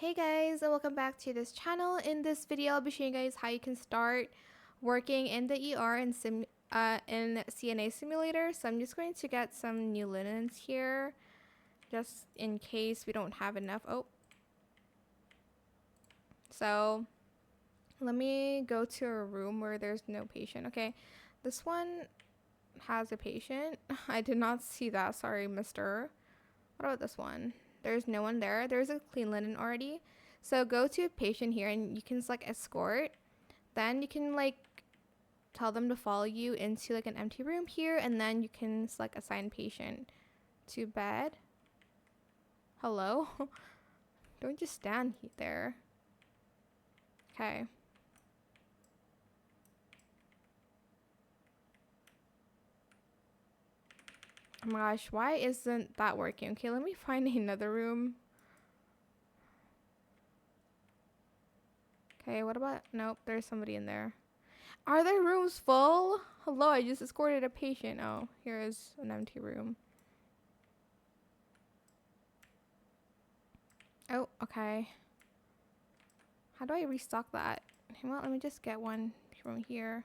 Hey guys, and welcome back to this channel. In this video, I'll be showing you guys how you can start working in the ER in CNA Simulator. So I'm just going to get some new linens here, just in case we don't have enough. So let me go to a room where there's no patient. Okay, this one has a patient. I did not see that. Sorry, mister. What about this one? There's no one there. There's a clean linen already. So go to a patient here and you can select escort. Then you can tell them to follow you into an empty room here, and then you can select assign patient to bed. Hello? Don't just stand there. Okay. Oh my gosh, why isn't that working? Okay, let me find another room. Okay, what about... Nope, there's somebody in there. Are there rooms full? Hello, I just escorted a patient. Oh, here is an empty room. Oh, okay. How do I restock that? Well, let me just get one from here.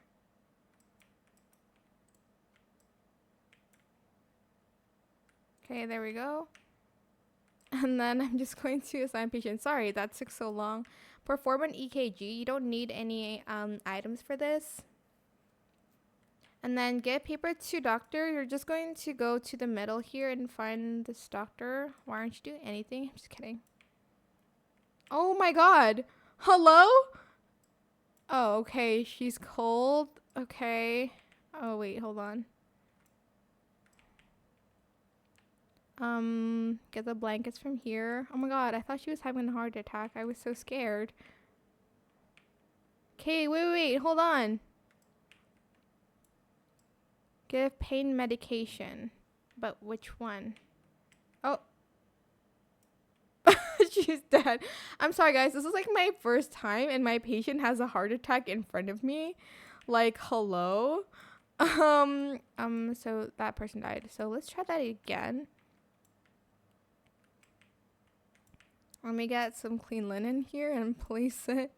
Okay, there we go. And then I'm just going to assign patient. Sorry, that took so long. Perform an EKG. You don't need any items for this. And then get paper to doctor. You're just going to go to the middle here and find this doctor. Why aren't you doing anything? I'm just kidding. Oh my god. Hello? Oh, okay. She's cold. Okay. Oh, wait. Hold on. Get the blankets from here. Oh my god, I thought she was having a heart attack. I was so scared. Okay, wait, hold on. Give pain medication. But which one? Oh. She's dead. I'm sorry guys, this is my first time and my patient has a heart attack in front of me. Hello? So that person died. So let's try that again. Let me get some clean linen here and place it.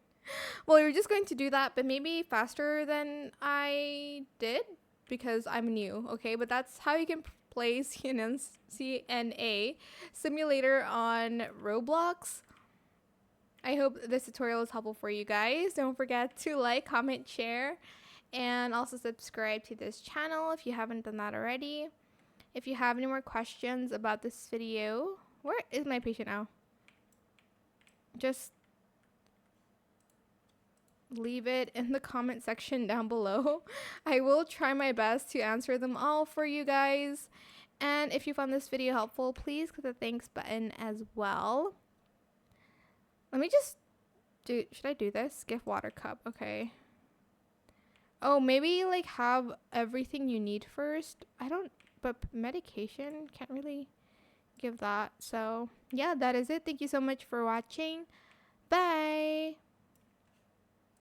Well, you're just going to do that, but maybe faster than I did because I'm new, okay? But that's how you can play CNA Simulator on Roblox. I hope this tutorial is helpful for you guys. Don't forget to like, comment, share, and also subscribe to this channel if you haven't done that already. If you have any more questions about this video, where is my patient now? Just leave it in the comment section down below. I will try my best to answer them all for you guys. And if you found this video helpful, please click the thanks button as well. Let me just do, should I do this? Gift water cup, okay. Oh, maybe have everything you need first. But medication, can't really give that. So yeah, that is it. Thank you so much for watching. Bye.